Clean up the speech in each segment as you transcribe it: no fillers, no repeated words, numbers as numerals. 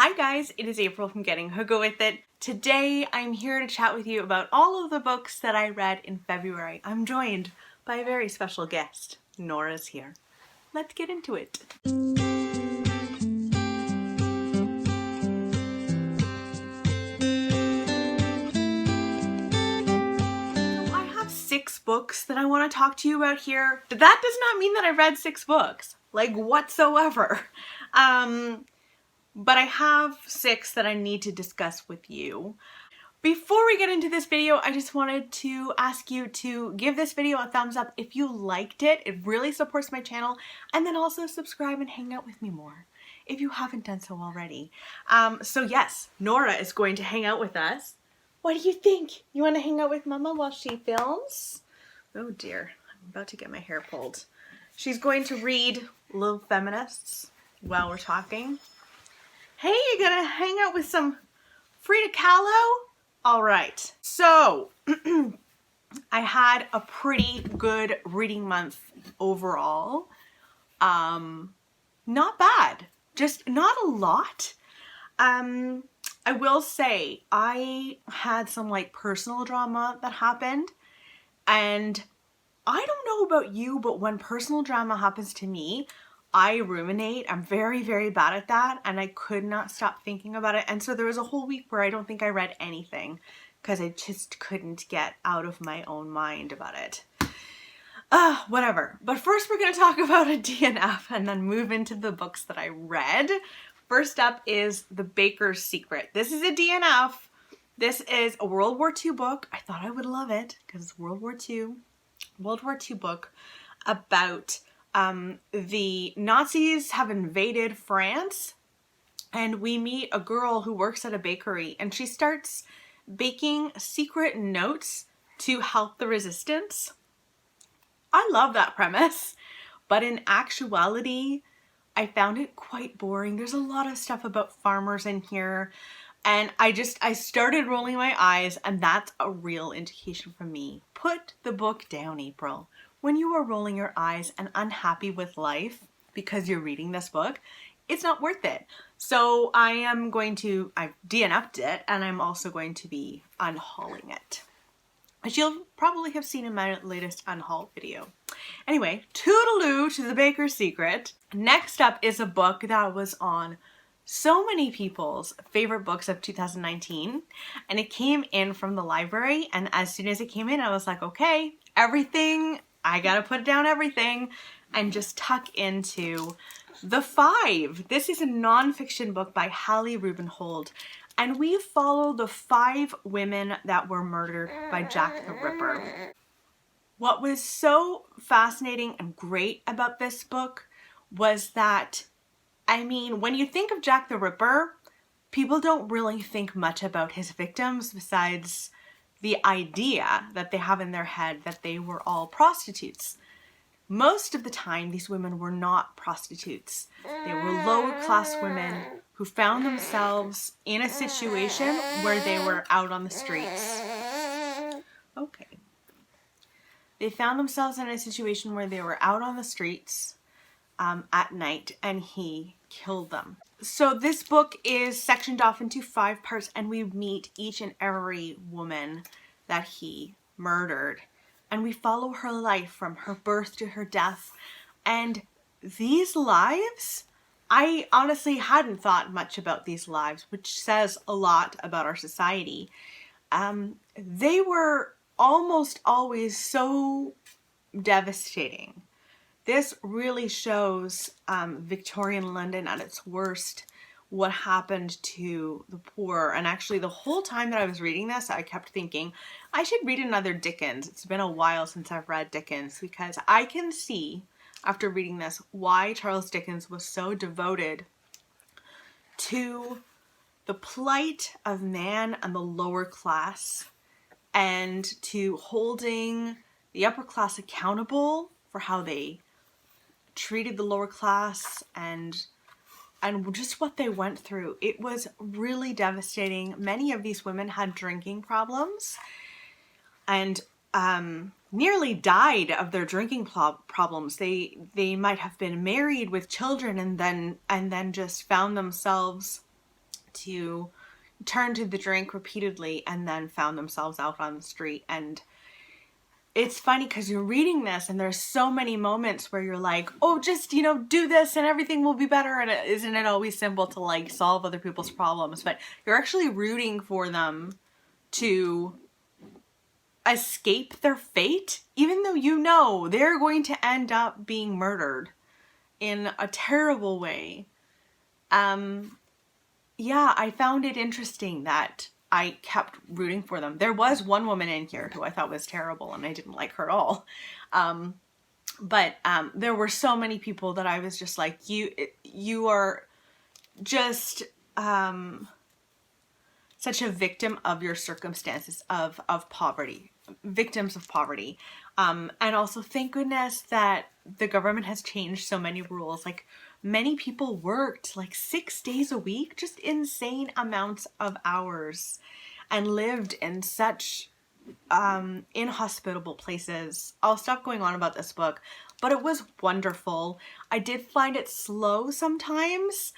Hi guys, it is April from Getting Hooga With It. Today I'm here to chat with you about all of the books that I read in February. I'm joined by a very special guest. Nora's here. Let's get into it. I have 6 books that I want to talk to you about here. That does not mean that I read 6 books, like whatsoever. But I have 6 that I need to discuss with you. Before we get into this video, I just wanted to ask you to give this video a thumbs up if you liked it. It really supports my channel. And then also subscribe and hang out with me more if you haven't done so already. So yes, Nora is going to hang out with us. What do you think? You want to hang out with Mama while she films? Oh dear, I'm about to get my hair pulled. She's going to read Little Feminists while we're talking. Hey, you gonna hang out with some Frida Kahlo? All right, so I had a pretty good reading month overall. Not bad, just not a lot. I will say I had some like personal drama that happened, and I don't know about you, but when personal drama happens to me, I ruminate. I'm very, very bad at that, and I could not stop thinking about it. And so there was a whole week where I don't think I read anything because I just couldn't get out of my own mind about it. Whatever. But first we're going to talk about a DNF and then move into the books that I read. First up is The Baker's Secret. This is a DNF. This is a World War II book. I thought I would love it because it's World War II book about the Nazis have invaded France, and we meet a girl who works at a bakery, and she starts baking secret notes to help the resistance. I love that premise, but in actuality, I found it quite boring. There's a lot of stuff about farmers in here, and I started rolling my eyes, and that's a real indication from me. Put the book down, April. When you are rolling your eyes and unhappy with life because you're reading this book, it's not worth it. So I've DNF'd it, and I'm also going to be unhauling it, which you'll probably have seen in my latest unhaul video. Anyway, toodaloo to The Baker's Secret. Next up is a book that was on so many people's favorite books of 2019, and it came in from the library, and as soon as it came in, I was like, okay, I gotta put down everything and just tuck into The Five. This is a nonfiction book by Hallie Rubenhold, and we follow the 5 women that were murdered by Jack the Ripper. What was so fascinating and great about this book was that, I mean, when you think of Jack the Ripper, people don't really think much about his victims besides the idea that they have in their head that they were all prostitutes. Most of the time, these women were not prostitutes. They were lower class women who found themselves in a situation where they were out on the streets. Okay. They found themselves in a situation where they were out on the streets at night, and he killed them. So this book is sectioned off into 5 parts, and we meet each and every woman that he murdered. And we follow her life from her birth to her death. And these lives, I honestly hadn't thought much about these lives, which says a lot about our society. They were almost always so devastating. This really shows Victorian London at its worst, what happened to the poor. And actually the whole time that I was reading this, I kept thinking, I should read another Dickens. It's been a while since I've read Dickens, because I can see, after reading this, why Charles Dickens was so devoted to the plight of man and the lower class, and to holding the upper class accountable for how they treated the lower class and just what they went through. It was really devastating. Many of these women had drinking problems and nearly died of their drinking problems. They might have been married with children and then just found themselves to turn to the drink repeatedly and then found themselves out on the street. And it's funny because you're reading this and there's so many moments where you're like, oh, just, you know, do this and everything will be better. And isn't it always simple to like solve other people's problems? But you're actually rooting for them to escape their fate, even though you know they're going to end up being murdered in a terrible way. Yeah, I found it interesting that I kept rooting for them. There was one woman in here who I thought was terrible and I didn't like her at all. But there were so many people that I was just like, you are just such a victim of your circumstances of poverty, victims of poverty. And also thank goodness that the government has changed so many rules. Like, many people worked like 6 days a week, just insane amounts of hours, and lived in such inhospitable places. I'll stop going on about this book, but it was wonderful. I did find it slow sometimes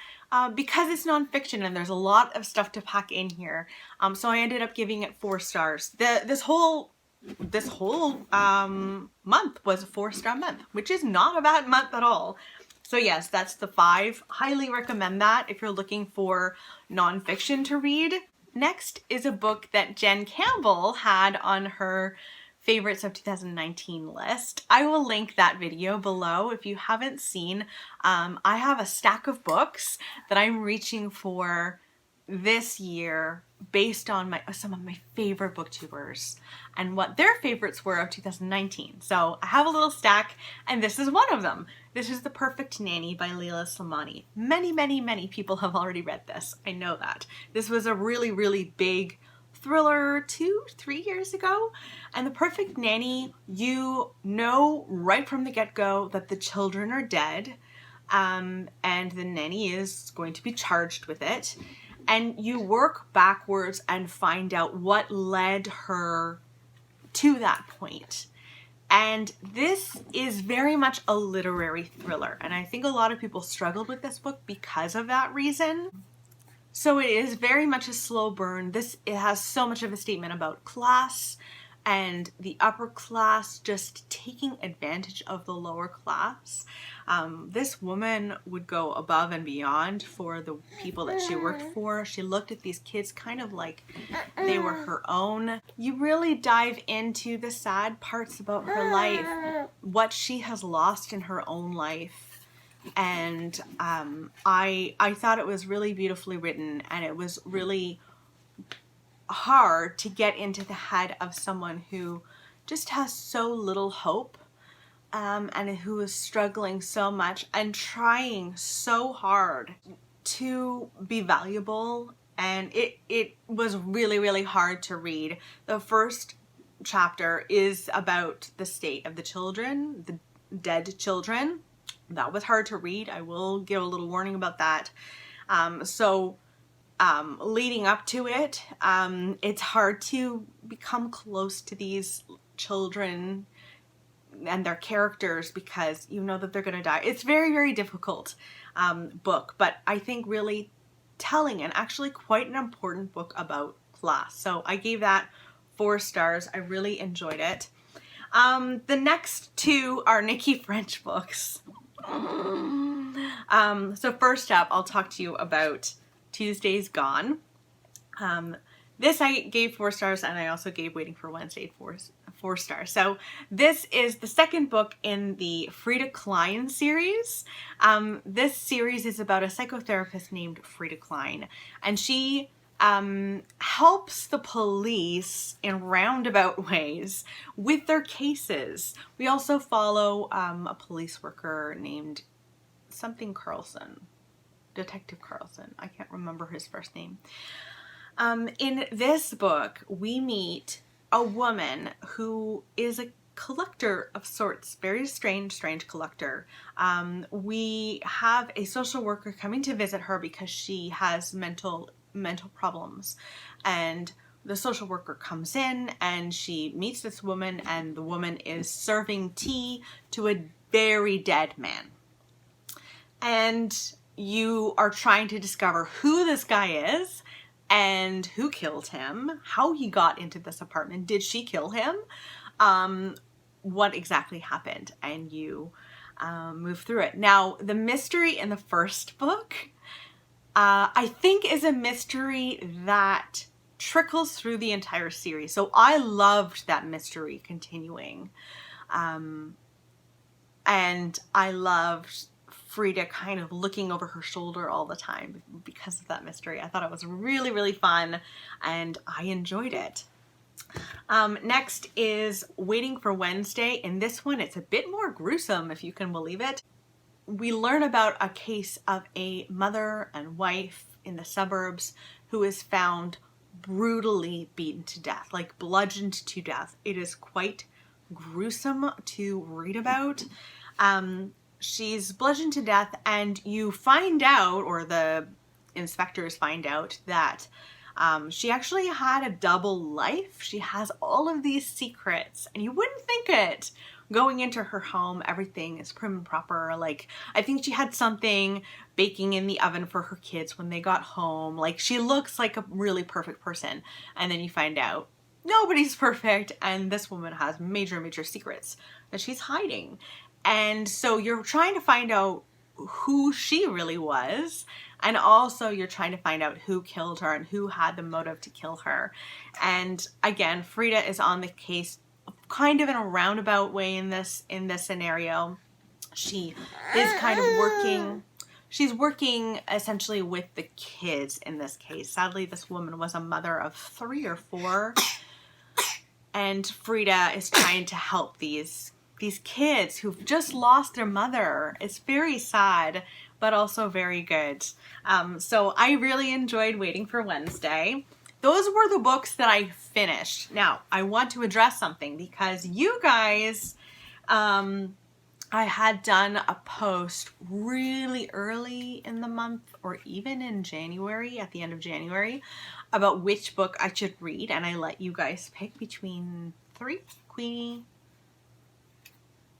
because it's nonfiction and there's a lot of stuff to pack in here. So I ended up giving it 4 stars. This whole month was a 4-star month, which is not a bad month at all. So yes, that's the 5. Highly recommend that if you're looking for nonfiction to read. Next is a book that Jen Campbell had on her favorites of 2019 list. I will link that video below if you haven't seen. I have a stack of books that I'm reaching for this year based on some of my favorite booktubers and what their favorites were of 2019. So I have a little stack and this is one of them. This is The Perfect Nanny by Leila Slimani. Many people have already read this. I know that. This was a really big thriller 2-3 years ago. And The Perfect Nanny, you know right from the get-go that the children are dead, and the nanny is going to be charged with it. And you work backwards and find out what led her to that point. And this is very much a literary thriller. And I think a lot of people struggled with this book because of that reason. So it is very much a slow burn. It has so much of a statement about class and the upper class just taking advantage of the lower class. This woman would go above and beyond for the people that she worked for. She looked at these kids kind of like they were her own. You really dive into the sad parts about her life, what she has lost in her own life. And I thought it was really beautifully written, and it was really hard to get into the head of someone who just has so little hope, and who is struggling so much and trying so hard to be valuable. And it was really hard to read. The first chapter is about the state of the children, the dead children. That was hard to read. I will give a little warning about that. Leading up to it, it's hard to become close to these children and their characters because you know that they're going to die. It's very difficult book, but I think really telling and actually quite an important book about class. So I gave that 4 stars. I really enjoyed it. The next 2 are Nikki French books. So first up, I'll talk to you about Tuesday's Gone. This I gave 4 stars, and I also gave Waiting for Wednesday 4 stars. So this is the second book in the Frida Klein series. This series is about a psychotherapist named Frida Klein, and she helps the police in roundabout ways with their cases. We also follow a police worker named something Carlson. Detective Carlson. I can't remember his first name. In this book, we meet a woman who is a collector of sorts, very strange collector. We have a social worker coming to visit her because she has mental problems, and the social worker comes in and she meets this woman, and the woman is serving tea to a very dead man. And you are trying to discover who this guy is and who killed him, how he got into this apartment, did she kill him, what exactly happened, and you move through it. Now, the mystery in the first book, I think is a mystery that trickles through the entire series. So I loved that mystery continuing. And I loved Frida kind of looking over her shoulder all the time because of that mystery. I thought it was really, really fun and I enjoyed it. Next is Waiting for Wednesday. In this one, it's a bit more gruesome, if you can believe it. We learn about a case of a mother and wife in the suburbs who is found brutally beaten to death, like bludgeoned to death. It is quite gruesome to read about. She's bludgeoned to death, and you find out, or the inspectors find out, that she actually had a double life. She has all of these secrets, and you wouldn't think it. Going into her home, everything is prim and proper. Like, I think she had something baking in the oven for her kids when they got home. Like, she looks like a really perfect person. And then you find out nobody's perfect, and this woman has major, major secrets that she's hiding. And so you're trying to find out who she really was, and also you're trying to find out who killed her and who had the motive to kill her. And again, Frida is on the case kind of in a roundabout way in this scenario. She is kind of working, she's working essentially with the kids in this case. Sadly, this woman was a mother of 3 or 4, and Frida is trying to help these kids who've just lost their mother. It's very sad, but also very good. So I really enjoyed Waiting for Wednesday. Those were the books that I finished. Now, I want to address something because you guys, I had done a post really early in the month, or even in January, at the end of January, about which book I should read, and I let you guys pick between 3, Queenie,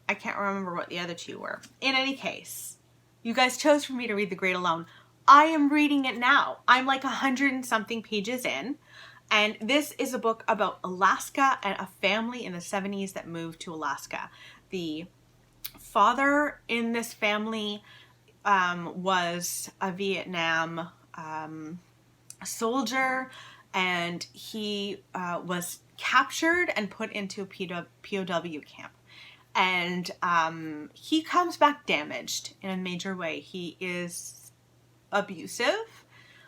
I can't remember what the other 2 were. In any case, you guys chose for me to read The Great Alone. I am reading it now. I'm like 100 and something pages in, and this is a book about Alaska and a family in the 70s that moved to Alaska. The father in this family was a Vietnam soldier, and he was captured and put into a POW camp. And he comes back damaged in a major way. He is abusive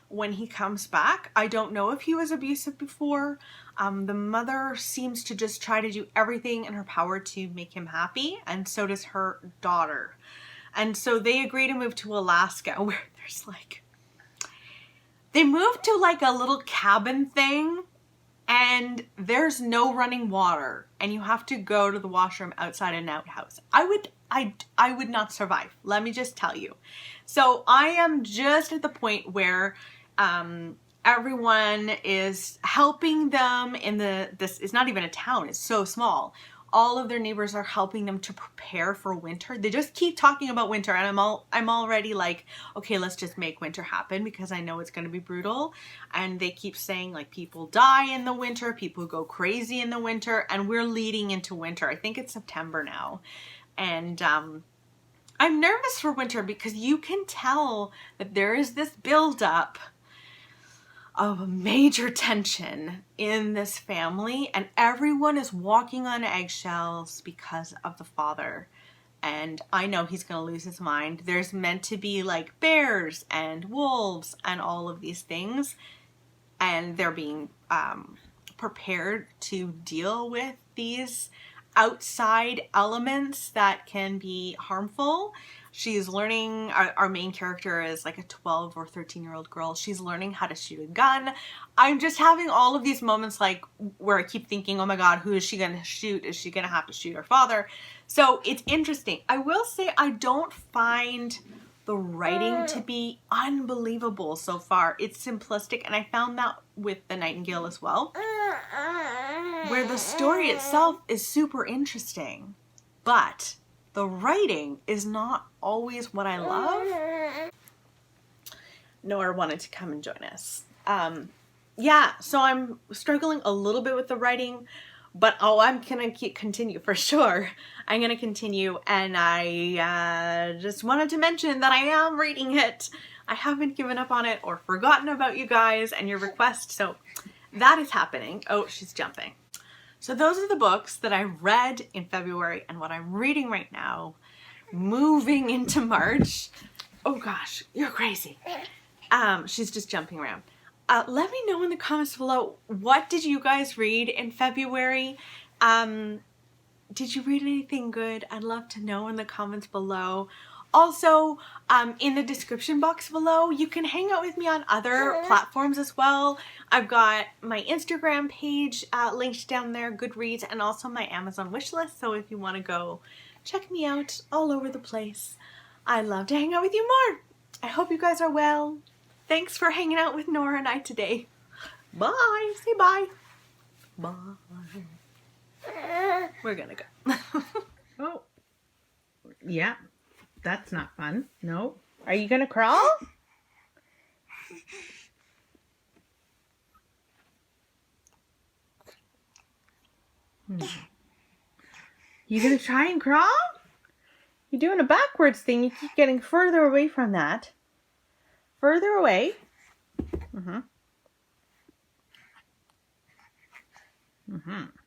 when he comes back. I don't know if he was abusive before. The mother seems to just try to do everything in her power to make him happy, and so does her daughter. And so they agree to move to Alaska, where there's like, they moved to like a little cabin thing, and there's no running water, and you have to go to the washroom outside an outhouse. I would not survive, let me just tell you. So I am just at the point where everyone is helping them in this is not even a town, it's so small. All of their neighbors are helping them to prepare for winter. They just keep talking about winter, and I'm already like, okay, let's just make winter happen because I know it's going to be brutal. And they keep saying like people die in the winter, people go crazy in the winter, and we're leading into winter. I think it's September now. And I'm nervous for winter because you can tell that there is this buildup of major tension in this family, and everyone is walking on eggshells because of the father. And I know he's going to lose his mind. There's meant to be like bears and wolves and all of these things, and they're being prepared to deal with these outside elements that can be harmful. She's learning, our main character is like a 12 or 13-year-old girl. She's learning how to shoot a gun. I'm just having all of these moments like where I keep thinking, oh my God, who is she going to shoot? Is she going to have to shoot her father? So it's interesting. I will say I don't find the writing to be unbelievable so far. It's simplistic, and I found that with The Nightingale as well, where the story itself is super interesting, but the writing is not always what I love. Nora wanted to come and join us. Yeah, so I'm struggling a little bit with the writing, but I'm gonna continue for sure. I'm gonna continue, and I just wanted to mention that I am reading it. I haven't given up on it or forgotten about you guys and your request, so that is happening. Oh, she's jumping. So those are the books that I read in February and what I'm reading right now, moving into March. Oh gosh, you're crazy. She's just jumping around. Let me know in the comments below, what did you guys read in February? Did you read anything good? I'd love to know in the comments below. Also, in the description box below, you can hang out with me on other platforms as well. I've got my Instagram page linked down there, Goodreads, and also my Amazon wishlist. So if you want to go check me out all over the place, I'd love to hang out with you more. I hope you guys are well. Thanks for hanging out with Nora and I today. Bye. Say bye. Bye. We're gonna go. Oh. Yeah. That's not fun. No. Are you gonna crawl? You gonna try and crawl? You're doing a backwards thing. You keep getting further away from that. Further away.